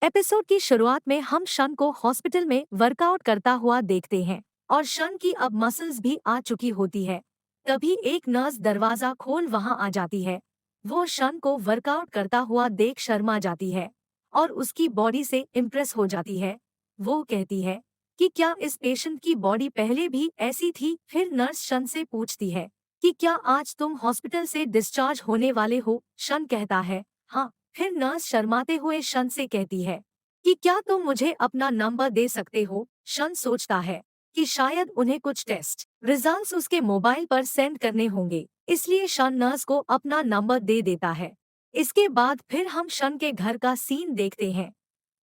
Episode की शुरुआत में हम शन को हॉस्पिटल में वर्कआउट करता हुआ देखते हैं और शन की अब मसल्स भी आ चुकी होती है। तभी एक नर्स दरवाजा खोल वहां आ जाती है। वो शन को वर्कआउट करता हुआ देख शर्मा जाती है और उसकी बॉडी से इम्प्रेस हो जाती है। वो कहती है कि क्या इस पेशेंट की बॉडी पहले भी ऐसी थी। फिर नर्स शन से पूछती है कि क्या आज तुम हॉस्पिटल से डिस्चार्ज होने वाले हो। शन कहता है हाँ। फिर नर्स शर्माते हुए शन से कहती है कि क्या तुम मुझे अपना नंबर दे सकते हो। शन सोचता है कि शायद उन्हें कुछ टेस्ट रिजल्ट्स उसके मोबाइल पर सेंड करने होंगे, इसलिए शन नर्स को अपना नंबर दे देता है। इसके बाद फिर हम शन के घर का सीन देखते हैं,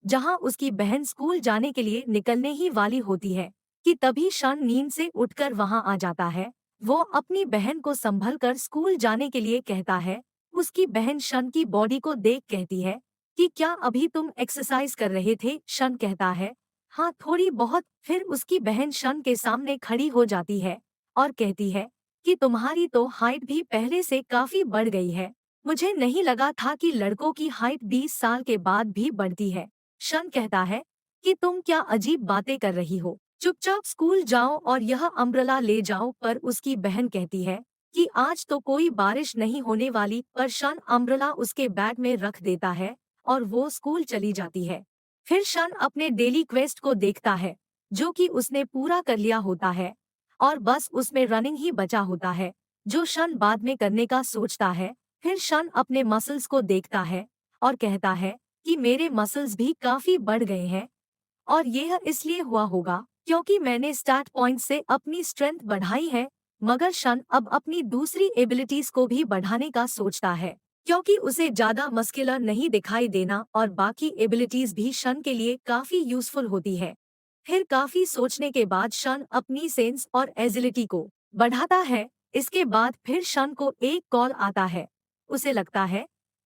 जहां उसकी बहन स्कूल जाने के लिए निकलने ही वाली होती है कि तभी शन नींद से उठकर वहां आ जाता है। वो अपनी बहन को संभल कर स्कूल जाने के लिए कहता है। उसकी बहन शन की बॉडी को देख कहती है कि क्या अभी तुम एक्सरसाइज कर रहे थे। शन कहता है हाँ, थोड़ी बहुत। फिर उसकी बहन शन के सामने खड़ी हो जाती है और कहती है कि तुम्हारी तो हाइट भी पहले से काफी बढ़ गई है। मुझे नहीं लगा था कि लड़कों की हाइट 20 साल के बाद भी बढ़ती है। शन कहता है कि तुम क्या अजीब बातें कर रही हो, चुपचाप स्कूल जाओ और यह अम्ब्रेला ले जाओ। पर उसकी बहन कहती है कि आज तो कोई बारिश नहीं होने वाली। पर शन अम्ब्रेला उसके बैग में रख देता है और वो स्कूल चली जाती है। फिर शन अपने डेली क्वेस्ट को देखता है, जो कि उसने पूरा कर लिया होता है और बस उसमें रनिंग ही बचा होता है, जो शन बाद में करने का सोचता है। फिर शन अपने मसल्स को देखता है और कहता है कि मेरे मसल्स भी काफी बढ़ गए हैं और यह इसलिए हुआ होगा क्योंकि मैंने स्टार्ट पॉइंट से अपनी स्ट्रेंथ बढ़ाई है। मगर शन अब अपनी दूसरी एबिलिटीज को भी बढ़ाने का सोचता है, क्योंकि उसे ज्यादा मस्कुलर नहीं दिखाई देना और बाकी एबिलिटीज भी शन के लिए काफी यूजफुल होती है। फिर काफी सोचने के बाद शन अपनी सेंस और एजिलिटी को बढ़ाता है। इसके बाद फिर शन को एक कॉल आता है। उसे लगता है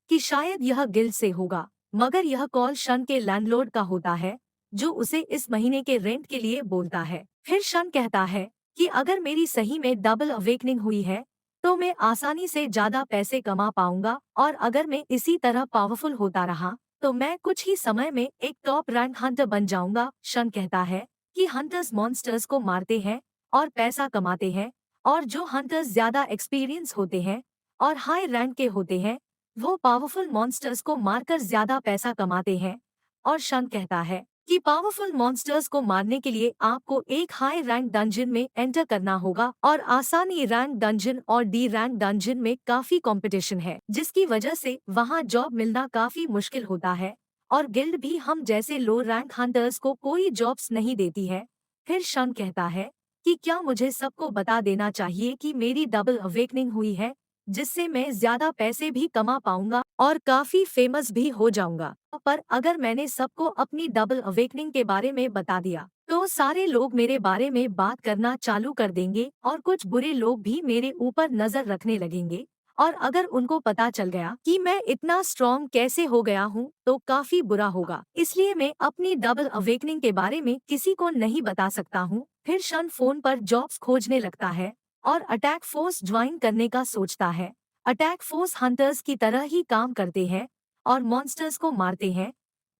कि शायद यह गिल्ड से होगा, मगर यह कॉल शन के लैंडलॉर्ड का होता है, जो उसे इस महीने के रेंट के लिए बोलता है। फिर शन कहता है कि अगर मेरी सही में डबल अवेकनिंग हुई है तो मैं आसानी से ज्यादा पैसे कमा पाऊंगा और अगर मैं इसी तरह पावरफुल होता रहा तो मैं कुछ ही समय में एक टॉप रैंक हंटर बन जाऊंगा। शन कहता है कि हंटर्स मॉन्स्टर्स को मारते हैं और पैसा कमाते हैं, और जो हंटर्स ज्यादा एक्सपीरियंस होते हैं और हाई रैंक के होते हैं वो पावरफुल मॉन्स्टर्स को मारकर ज्यादा पैसा कमाते हैं। और शन कहता है कि पावरफुल मॉन्स्टर्स को मारने के लिए आपको एक हाई रैंक डंजन में एंटर करना होगा और आसानी रैंक डंजन और डी रैंक डंजन में काफी कंपटीशन है, जिसकी वजह से वहां जॉब मिलना काफी मुश्किल होता है और गिल्ड भी हम जैसे लो रैंक हंटर्स को कोई जॉब्स नहीं देती है। फिर शन कहता है कि क्या मुझे सबको बता देना चाहिए कि मेरी डबल अवेकनिंग हुई है, जिससे मैं ज्यादा पैसे भी कमा पाऊंगा और काफी फेमस भी हो जाऊंगा। पर अगर मैंने सबको अपनी डबल अवेकनिंग के बारे में बता दिया तो सारे लोग मेरे बारे में बात करना चालू कर देंगे और कुछ बुरे लोग भी मेरे ऊपर नजर रखने लगेंगे। और अगर उनको पता चल गया कि मैं इतना स्ट्रॉन्ग कैसे हो गया हूँ तो काफी बुरा होगा, इसलिए मैं अपनी डबल अवेकनिंग के बारे में किसी को नहीं बता सकता हूँ। फिर शन फोन पर जॉब्स खोजने लगता है और अटैक फोर्स ज्वाइन करने का सोचता है। अटैक फोर्स हंटर्स की तरह ही काम करते हैं और मॉन्स्टर्स को मारते हैं।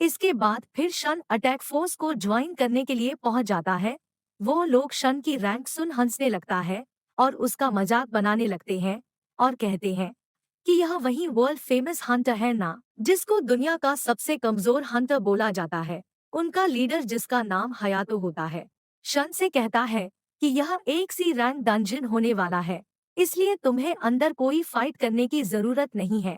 इसके बाद फिर शन अटैक फोर्स को ज्वाइन करने के लिए पहुंच जाता है। वो लोग शन की रैंक सुन हंसने लगता है और उसका मजाक बनाने लगते हैं और कहते हैं कि यह वही वर्ल्ड फेमस हंटर है ना, जिसको दुनिया का सबसे कमजोर हंटर बोला जाता है, उनका लीडर जिसका नाम हयातो होता है। शन से कहता है कि यह एक सी रैंक डंजन होने वाला है, इसलिए तुम्हें अंदर कोई फाइट करने की जरूरत नहीं है।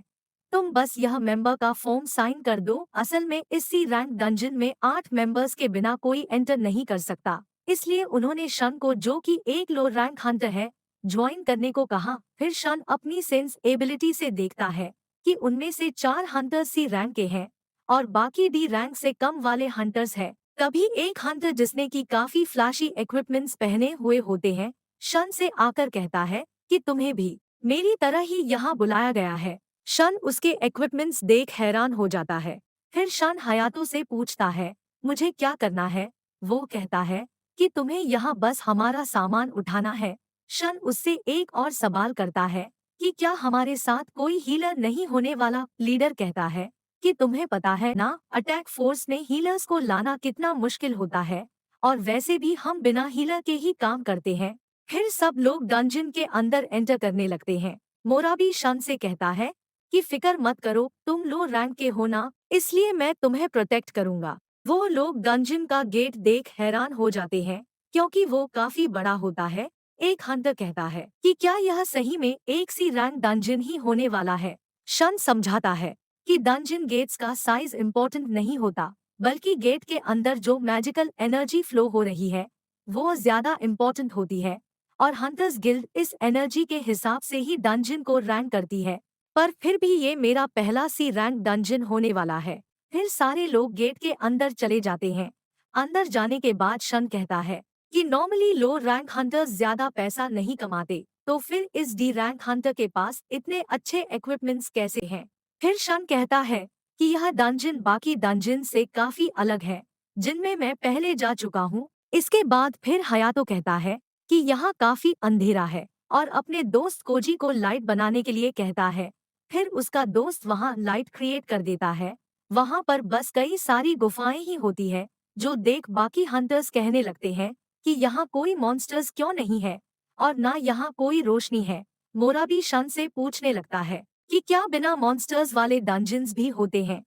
तुम बस यह मेंबर का फॉर्म साइन कर दो। असल में इस सी रैंक डंजन में 8 मेंबर्स के बिना कोई एंटर नहीं कर सकता, इसलिए उन्होंने शन को, जो कि एक लो रैंक हंटर है, ज्वाइन करने को कहा। फिर शन अपनी सेंस एबिलिटी से देखता है कि उनमें से 4 हंटर्स सी रैंक के हैं और बाकी डी रैंक से कम वाले हंटर्स हैं। तभी एक हंटर जिसने की काफी फ्लैशी इक्विपमेंट्स पहने हुए होते हैं शन से आकर कहता है कि तुम्हें भी मेरी तरह ही यहाँ बुलाया गया है। शन उसके इक्विपमेंट्स देख हैरान हो जाता है। फिर शन हयातो से पूछता है मुझे क्या करना है। वो कहता है कि तुम्हें यहाँ बस हमारा सामान उठाना है। शन उससे एक और सवाल करता है कि क्या हमारे साथ कोई हीलर नहीं होने वाला। लीडर कहता है कि तुम्हें पता है ना, अटैक फोर्स में हीलर्स को लाना कितना मुश्किल होता है, और वैसे भी हम बिना हीलर के ही काम करते हैं। फिर सब लोग डंजन के अंदर एंटर करने लगते हैं। मोराबी शन से कहता है कि फिक्र मत करो, तुम लो रैंक के हो ना, इसलिए मैं तुम्हें प्रोटेक्ट करूंगा। वो लोग डंजन का गेट देख हैरान हो जाते हैं, क्योंकि वो काफी बड़ा होता है। एक हंटर कहता है कि क्या यह सही में एक सी रैंक डंजन ही होने वाला है। शन समझाता है कि डंजन गेट्स का साइज इम्पोर्टेंट नहीं होता, बल्कि गेट के अंदर जो मैजिकल एनर्जी फ्लो हो रही है वो ज्यादा इम्पोर्टेंट होती है, और हंटर्स गिल्ड इस एनर्जी के हिसाब से ही डंजन को रैंक करती है। पर फिर भी ये मेरा पहला सी रैंक डंजन होने वाला है। फिर सारे लोग गेट के अंदर चले जाते हैं। अंदर जाने के बाद शन कहता है कि नॉर्मली लो रैंक हंटर्स ज्यादा पैसा नहीं कमाते, तो फिर इस डी रैंक हंटर के पास इतने अच्छे इक्विपमेंट्स कैसे हैं। फिर शन कहता है कि यह डंजन बाकी डंजन से काफी अलग है, जिनमें मैं पहले जा चुका हूँ। इसके बाद फिर हयातो कहता है कि यहाँ काफी अंधेरा है, और अपने दोस्त कोजी को लाइट बनाने के लिए कहता है। फिर उसका दोस्त वहाँ लाइट क्रिएट कर देता है। वहाँ पर बस कई सारी गुफाएं ही होती है, जो देख बाकी हंटर्स कहने लगते हैं कि यहाँ कोई मॉन्स्टर्स क्यों नहीं है, और ना यहाँ कोई रोशनी है। मोराबी शन से पूछने लगता है कि क्या बिना मॉन्स्टर्स वाले डंजन्स भी होते हैं,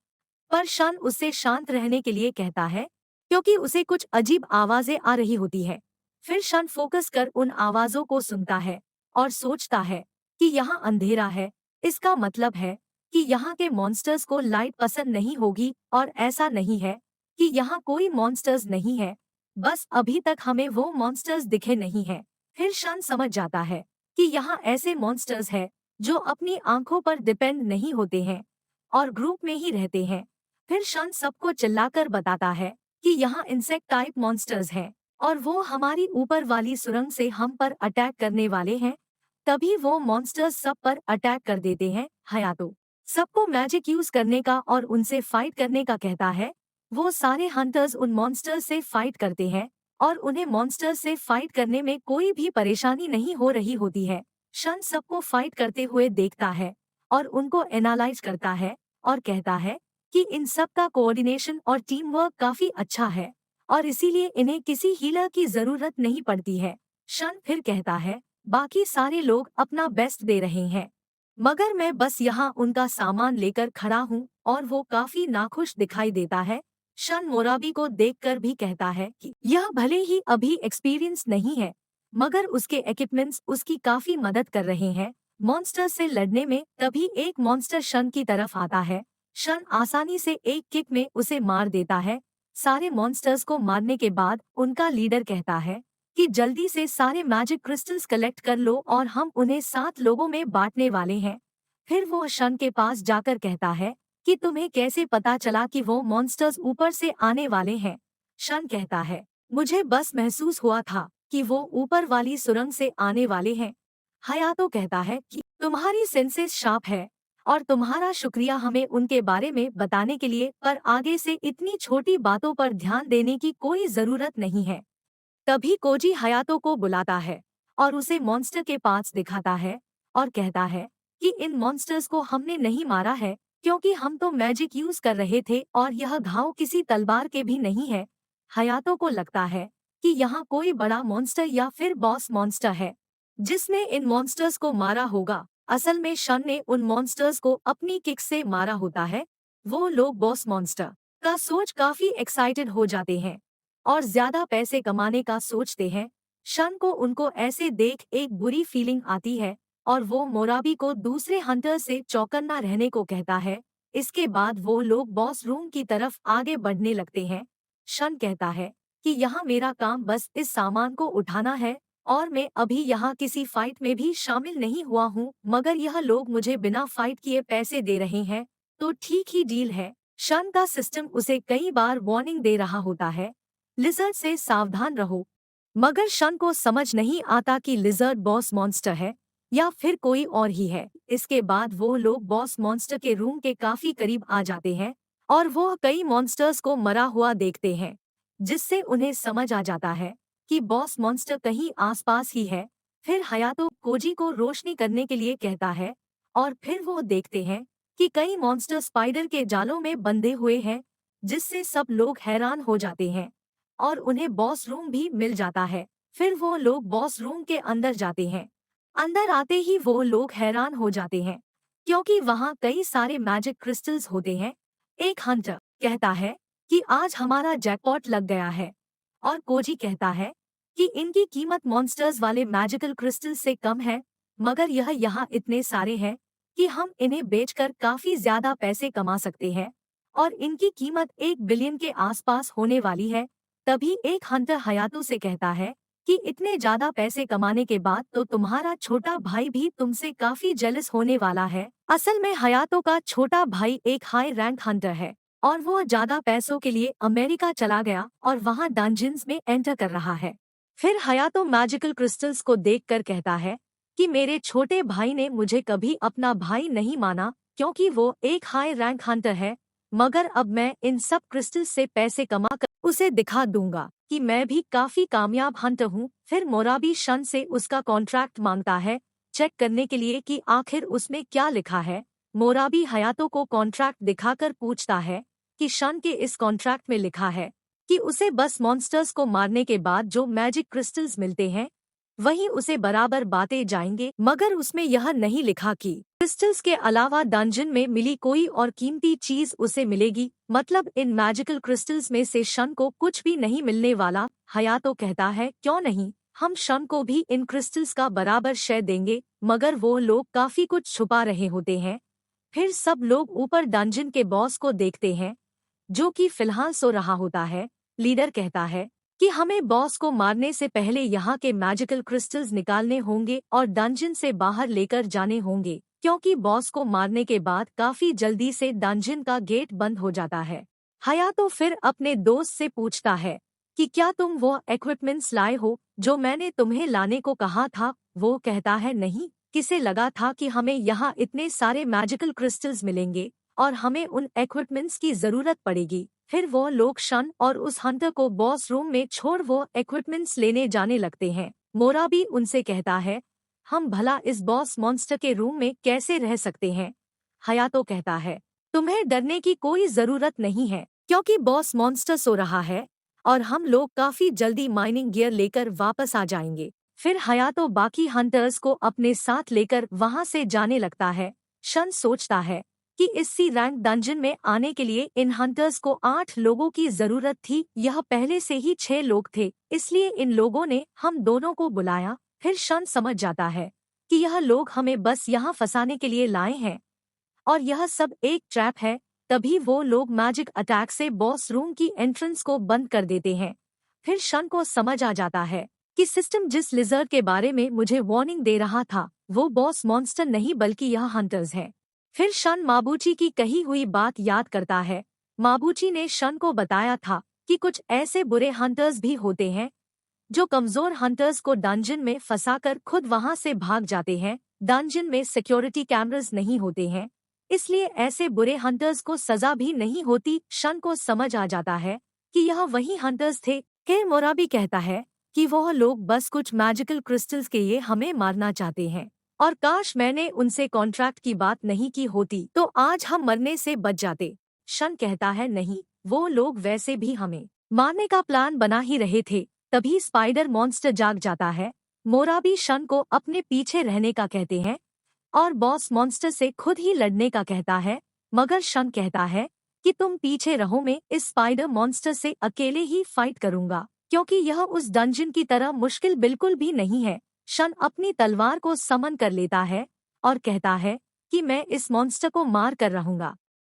पर शन उससे शांत रहने के लिए कहता है, क्योंकि उसे कुछ अजीब आवाजें आ रही होती है। फिर शन फोकस कर उन आवाजों को सुनता है और सोचता है कि यहाँ अंधेरा है, इसका मतलब है कि यहाँ के मॉन्स्टर्स को लाइट पसंद नहीं होगी, और ऐसा नहीं है कि यहाँ कोई मॉन्स्टर्स नहीं है, बस अभी तक हमें वो मॉन्स्टर्स दिखे नहीं है। फिर शन समझ जाता है कि यहाँ ऐसे मॉन्स्टर्स हैं जो अपनी आंखों पर डिपेंड नहीं होते हैं और ग्रुप में ही रहते हैं। फिर शन सबको चिल्लाकर बताता है कि यहाँ इंसेक्ट टाइप मॉन्स्टर्स हैं, और वो हमारी ऊपर वाली सुरंग से हम पर अटैक करने वाले हैं। तभी वो मॉन्स्टर्स सब पर अटैक कर देते हैं। हयातो सबको मैजिक यूज करने का और उनसे फाइट करने का कहता है। वो सारे हंटर्स उन मॉन्स्टर्स से फाइट करते हैं, और उन्हें मॉन्स्टर्स से फाइट करने में कोई भी परेशानी नहीं हो रही होती है। शन सबको फाइट करते हुए देखता है और उनको एनालाइज करता है, और कहता है कि इन सब का कोऑर्डिनेशन और टीम वर्क काफी अच्छा है, और इसीलिए इन्हें किसी हीलर की जरूरत नहीं पड़ती है। शन फिर कहता है, बाकी सारे लोग अपना बेस्ट दे रहे हैं, मगर मैं बस यहाँ उनका सामान लेकर खड़ा हूँ, और वो काफी नाखुश दिखाई देता है। शन मोराबी को देखकर भी कहता है कि यह भले ही अभी एक्सपीरियंस नहीं है, मगर उसके इक्विपमेंट्स उसकी काफी मदद कर रहे हैं मॉन्स्टर से लड़ने में। तभी एक मॉन्स्टर शन की तरफ आता है। शन आसानी से एक किक में उसे मार देता है। सारे मॉन्स्टर्स को मारने के बाद उनका लीडर कहता है कि जल्दी से सारे मैजिक क्रिस्टल्स कलेक्ट कर लो, और हम उन्हें 7 लोगों में बांटने वाले हैं। फिर वो शन के पास जाकर कहता है कि तुम्हें कैसे पता चला कि वो मॉन्स्टर्स ऊपर से आने वाले हैं। शन कहता है, मुझे बस महसूस हुआ था कि वो ऊपर वाली सुरंग से आने वाले हैं। हयातो कहता है कि तुम्हारी सेंसेस शार्प है, और तुम्हारा शुक्रिया हमें उनके बारे में बताने के लिए, पर आगे से इतनी छोटी बातों पर ध्यान देने की कोई जरूरत नहीं है। तभी कोजी हयातो को बुलाता है और उसे मॉन्स्टर के पास दिखाता है, और कहता है कि इन मॉन्स्टर्स को हमने नहीं मारा है, क्योंकि हम तो मैजिक यूज कर रहे थे, और यह घाव किसी तलवार के भी नहीं है। हयातो को लगता है कि यहाँ कोई बड़ा मॉन्स्टर या फिर बॉस मॉन्स्टर है जिसने इन मॉन्स्टर्स को मारा होगा। असल में शन ने उन मॉन्स्टर्स को अपनी किक से मारा होता है। वो लोग बॉस मॉन्स्टर का सोच काफी एक्साइटेड हो जाते हैं और ज्यादा पैसे कमाने का सोचते हैं। शन को उनको ऐसे देख एक बुरी फीलिंग आती है, और वो मोराबी को दूसरे हंटर से चौकन्ना रहने को कहता है। इसके बाद वो लोग बॉस रूम की तरफ आगे बढ़ने लगते हैं। शन कहता है कि यहाँ मेरा काम बस इस सामान को उठाना है, और मैं अभी यहाँ किसी फाइट में भी शामिल नहीं हुआ हूँ, मगर यह लोग मुझे बिना फाइट किए पैसे दे रहे हैं, तो ठीक ही डील है। शन का सिस्टम उसे कई बार वार्निंग दे रहा होता है, लिजर्ड से सावधान रहो, मगर शन को समझ नहीं आता कि लिजर्ड बॉस मॉन्स्टर है या फिर कोई और ही है। इसके बाद वो लोग बॉस मॉन्स्टर के रूम के काफी करीब आ जाते हैं, और वो कई मॉन्स्टर्स को मरा हुआ देखते हैं, जिससे उन्हें समझ आ जाता है कि बॉस मॉन्स्टर कहीं आसपास ही है। फिर हयातो कोजी को रोशनी करने के लिए कहता है, और फिर वो देखते हैं कि कई मॉन्स्टर स्पाइडर के जालों में बंधे हुए हैं, जिससे सब लोग हैरान हो जाते हैं और उन्हें बॉस रूम भी मिल जाता है। फिर वो लोग बॉस रूम के अंदर जाते हैं। अंदर आते ही वो लोग हैरान हो जाते हैं क्योंकि वहाँ कई सारे मैजिक क्रिस्टल्स होते हैं। एक हंटर कहता है कि आज हमारा जैकपॉट लग गया है और कोजी कहता है कि इनकी कीमत मॉन्स्टर्स वाले मैजिकल क्रिस्टल से कम है, मगर यह यहाँ इतने सारे हैं कि हम इन्हें बेचकर काफी ज्यादा पैसे कमा सकते हैं और इनकी कीमत 1 बिलियन के आसपास होने वाली है। तभी एक हंटर हयातो से कहता है कि इतने ज्यादा पैसे कमाने के बाद तो तुम्हारा छोटा भाई भी तुमसे काफी जेलस होने वाला है। असल में हयातो का छोटा भाई एक हाई रैंक हंटर है और वो ज्यादा पैसों के लिए अमेरिका चला गया और वहाँ डंजन्स में एंटर कर रहा है। फिर हयातो मैजिकल क्रिस्टल्स को देखकर कहता है कि मेरे छोटे भाई ने मुझे कभी अपना भाई नहीं माना क्योंकि वो एक हाई रैंक हंटर है, मगर अब मैं इन सब क्रिस्टल्स से पैसे कमाकर उसे दिखा दूंगा कि मैं भी काफी कामयाब हंटर हूँ। फिर मोराबी शन से उसका कॉन्ट्रैक्ट मांगता है, चेक करने के लिए कि आखिर उसमें क्या लिखा है। मोराबी हयातो को कॉन्ट्रैक्ट दिखाकर पूछता है कि शन के इस कॉन्ट्रैक्ट में लिखा है कि उसे बस मॉन्स्टर्स को मारने के बाद जो मैजिक क्रिस्टल्स मिलते हैं वही उसे बराबर बांटे जाएंगे, मगर उसमें यह नहीं लिखा कि क्रिस्टल्स के अलावा डंजन में मिली कोई और कीमती चीज उसे मिलेगी। मतलब इन मैजिकल क्रिस्टल्स में से शन को कुछ भी नहीं मिलने वाला। हयातो कहता है क्यों नहीं, हम शन को भी इन क्रिस्टल्स का बराबर शेयर देंगे, मगर वो लोग काफी कुछ छुपा रहे होते हैं। फिर सब लोग ऊपर डंजन के बॉस को देखते हैं जो कि फिलहाल सो रहा होता है। लीडर कहता है कि हमें बॉस को मारने से पहले यहाँ के मैजिकल क्रिस्टल्स निकालने होंगे और डंजन से बाहर लेकर जाने होंगे, क्योंकि बॉस को मारने के बाद काफी जल्दी से डंजन का गेट बंद हो जाता है। हयातो फिर अपने दोस्त से पूछता है कि क्या तुम वो इक्विपमेंट्स लाए हो जो मैंने तुम्हें लाने को कहा था। वो कहता है नहीं, किसे लगा था कि हमें यहाँ इतने सारे मैजिकल क्रिस्टल्स मिलेंगे और हमें उन इक्विपमेंट्स की जरूरत पड़ेगी। फिर वो लोग शन और उस हंटर को बॉस रूम में छोड़ वो इक्विपमेंट्स लेने जाने लगते हैं। मोराबी उनसे कहता है, हम भला इस बॉस मॉन्स्टर के रूम में कैसे रह सकते हैं। हयातो कहता है, तुम्हें डरने की कोई जरूरत नहीं है क्योंकि बॉस मॉन्स्टर सो रहा है और हम लोग काफी जल्दी माइनिंग गियर लेकर वापस आ जाएंगे। फिर हयातो बाकी हंटर्स को अपने साथ लेकर वहां से जाने लगता है। शन सोचता है कि इस सी रैंक डंजन में आने के लिए इन हंटर्स को 8 लोगों की जरूरत थी, यह पहले से ही 6 लोग थे, इसलिए इन लोगों ने हम दोनों को बुलाया। फिर शन समझ जाता है कि यह लोग हमें बस यहाँ फंसाने के लिए लाए हैं और यह सब एक ट्रैप है। तभी वो लोग मैजिक अटैक से बॉस रूम की एंट्रेंस को बंद कर देते हैं। फिर शन को समझ आ जाता है कि सिस्टम जिस लिजर्ड के बारे में मुझे वार्निंग दे रहा था वो बॉस मॉन्स्टर नहीं बल्कि यह हंटर्स है। फिर शन माबूची की कही हुई बात याद करता है। माबूची ने शन को बताया था कि कुछ ऐसे बुरे हंटर्स भी होते हैं जो कमजोर हंटर्स को डंजन में फंसाकर खुद वहां से भाग जाते हैं। डंजन में सिक्योरिटी कैमरास नहीं होते हैं, इसलिए ऐसे बुरे हंटर्स को सजा भी नहीं होती। शन को समझ आ जाता है कि यह वही हंटर्स थे। फिर मोराबी कहता है कि वह लोग बस कुछ मैजिकल क्रिस्टल्स के लिए हमें मारना चाहते हैं और काश मैंने उनसे कॉन्ट्रैक्ट की बात नहीं की होती तो आज हम मरने से बच जाते। शन कहता है नहीं, वो लोग वैसे भी हमें मारने का प्लान बना ही रहे थे। तभी स्पाइडर मॉन्स्टर जाग जाता है। मोराबी शन को अपने पीछे रहने का कहते हैं और बॉस मॉन्स्टर से खुद ही लड़ने का कहता है, मगर शन कहता है कि तुम पीछे रहो, मैं इस स्पाइडर मॉन्स्टर से अकेले ही फाइट करूंगा क्योंकि यह उस डंजन की तरह मुश्किल बिल्कुल भी नहीं है। शन अपनी तलवार को समन कर लेता है और कहता है कि मैं इस मॉन्स्टर को मार कर रहूंगा।